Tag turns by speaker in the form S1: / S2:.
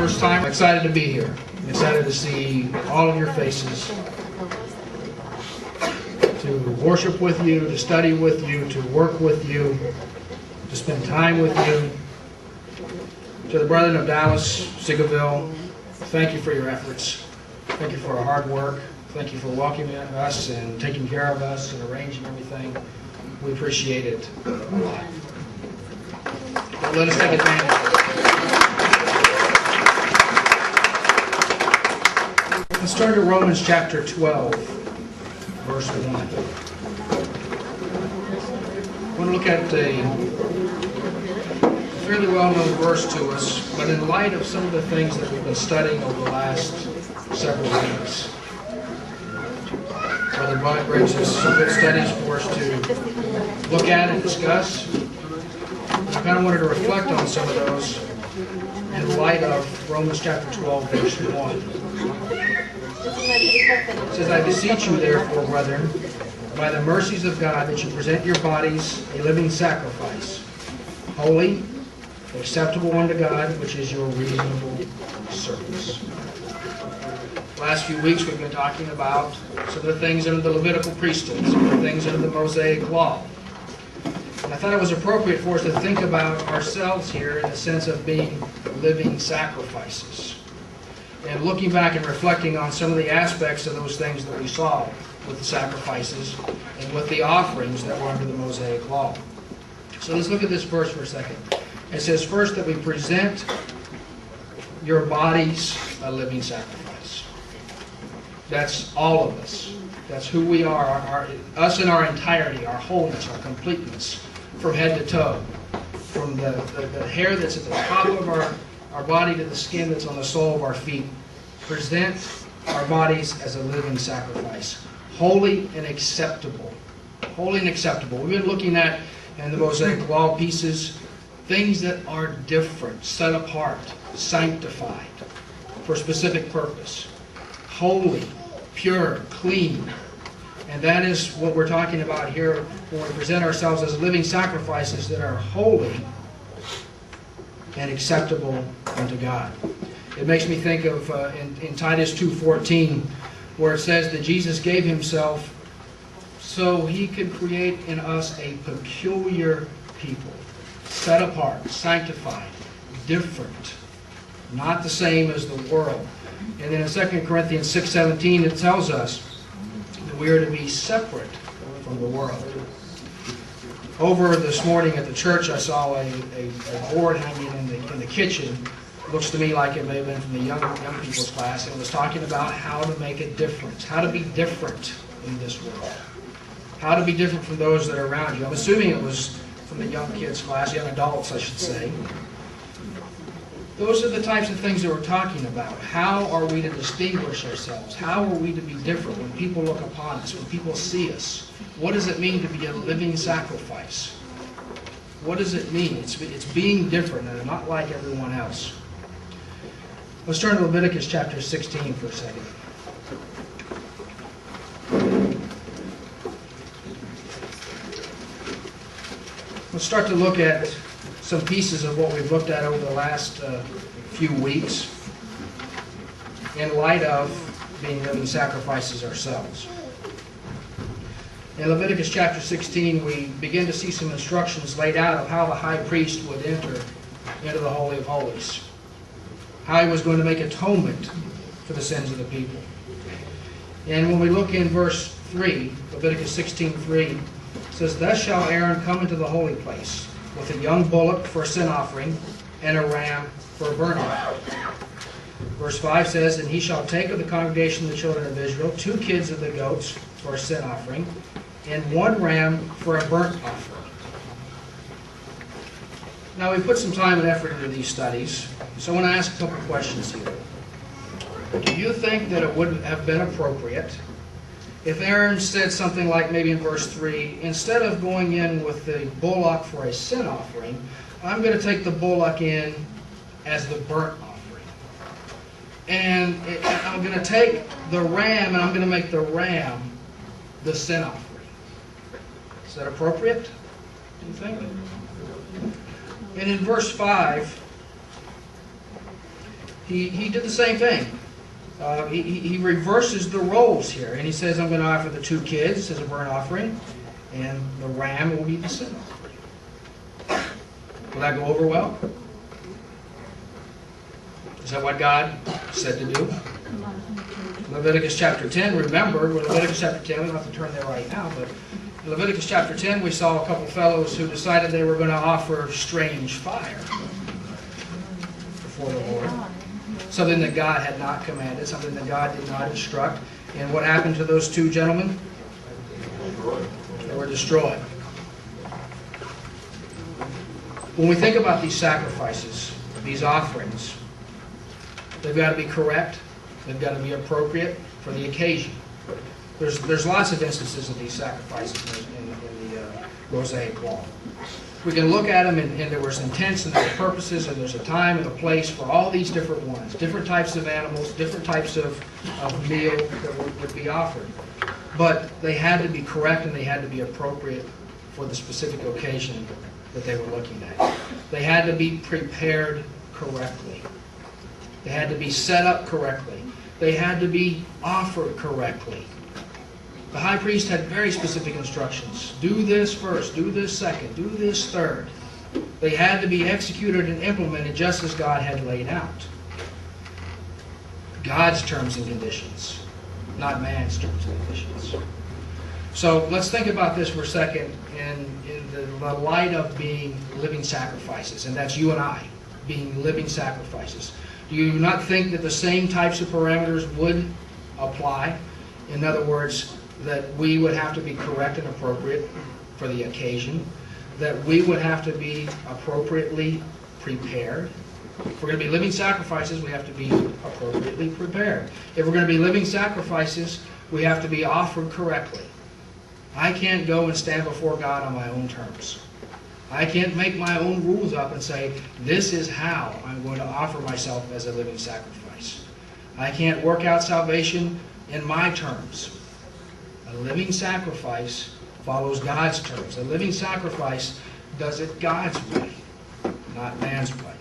S1: first time, I'm excited to be here. I'm excited to see all of your faces, to worship with you, to study with you, to work with you, to spend time with you. To the brethren of Dallas, Seagoville, thank you for your efforts. Thank you for our hard work. Thank you for welcoming us and taking care of us and arranging everything. We appreciate it a lot. But let us take advantage of it. Let's turn to Romans chapter 12, verse 1. I want to look at a fairly well-known verse to us, but in light of some of the things that we've been studying over the last several weeks. Brother Brian brings us some good studies for us to look at and discuss. I kind of wanted to reflect on some of those in light of Romans chapter 12, verse 1. It says, I beseech you therefore, brethren, by the mercies of God, that you present your bodies a living sacrifice, holy, acceptable unto God, which is your reasonable service. Last few weeks we've been talking about some of the things under the Levitical priesthood, some of the things under the Mosaic law. And I thought it was appropriate for us to think about ourselves here in the sense of being living sacrifices. And looking back and reflecting on some of the aspects of those things that we saw with the sacrifices and with the offerings that were under the Mosaic law. So let's look at this verse for a second. It says first that we present your bodies a living sacrifice. That's all of us. That's who we are, us in our entirety, our wholeness, our completeness, from head to toe. From the hair that's at the top of our body to the skin that's on the sole of our feet. Present our bodies as a living sacrifice. Holy and acceptable. Holy and acceptable. We've been looking at, in the Mosaic law pieces, things that are different, set apart, sanctified, for a specific purpose. Holy, pure, clean. And that is what we're talking about here when we present ourselves as living sacrifices that are holy and acceptable unto God. It makes me think of in Titus 2:14, where it says that Jesus gave himself so he could create in us a peculiar people, set apart, sanctified, different, not the same as the world. And then in 2 Corinthians 6:17 it tells us that we are to be separate from the world. Over this morning at the church I saw a board hanging in the kitchen. Looks to me like it may have been from the young people's class, and it was talking about how to make a difference, how to be different in this world, how to be different from those that are around you. I'm assuming it was from the young kids class, young adults I should say. Those are the types of things that we're talking about. How are we to distinguish ourselves? How are we to be different when people look upon us, when people see us? What does it mean to be a living sacrifice? What does it mean? It's being different and not like everyone else. Let's turn to Leviticus chapter 16 for a second. Let's start to look at some pieces of what we've looked at over the last few weeks in light of being living sacrifices ourselves. In Leviticus chapter 16, we begin to see some instructions laid out of how the high priest would enter into the Holy of Holies, how he was going to make atonement for the sins of the people. And when we look in verse 3, Leviticus 16:3, it says, Thus shall Aaron come into the holy place, with a young bullock for a sin offering, and a ram for a burnt offering. Verse 5 says, And he shall take of the congregation of the children of Israel 2 kids of the goats for a sin offering, and 1 ram for a burnt offering. Now we put some time and effort into these studies, so I want to ask a couple questions here. Do you think that it would have been appropriate if Aaron said something like maybe in verse 3, instead of going in with the bullock for a sin offering, I'm going to take the bullock in as the burnt offering. And I'm going to take the ram and I'm going to make the ram the sin offering. Is that appropriate, do you think? And in verse 5, he did the same thing. He reverses the roles here, and he says, I'm going to offer the 2 kids as a burnt offering, and the ram will be the sin offering. Will that go over well? Is that what God said to do? Leviticus chapter 10, remember, Leviticus chapter 10, we don't have to turn there right now, but in Leviticus chapter 10, we saw a couple fellows who decided they were going to offer strange fire before the Lord. Something that God had not commanded, something that God did not instruct. And what happened to those 2 gentlemen? They were destroyed. When we think about these sacrifices, these offerings, they've got to be correct. They've got to be appropriate for the occasion. There's lots of instances of these sacrifices in the Mosaic Law. We can look at them, and there was intents and there were purposes, and there's a time and a place for all these different ones. Different types of animals, different types of meal that would be offered. But they had to be correct and they had to be appropriate for the specific occasion that they were looking at. They had to be prepared correctly. They had to be set up correctly. They had to be offered correctly. The high priest had very specific instructions. Do this first, do this second, do this third. They had to be executed and implemented just as God had laid out. God's terms and conditions, not man's terms and conditions. So let's think about this for a second in the light of being living sacrifices, and that's you and I, being living sacrifices. Do you not think that the same types of parameters would apply? In other words, that we would have to be correct and appropriate for the occasion, that we would have to be appropriately prepared. If we're going to be living sacrifices, we have to be appropriately prepared. If we're going to be living sacrifices, we have to be offered correctly. I can't go and stand before God on my own terms. I can't make my own rules up and say, this is how I'm going to offer myself as a living sacrifice. I can't work out salvation in my terms. A living sacrifice follows God's terms. A living sacrifice does it God's way, not man's way.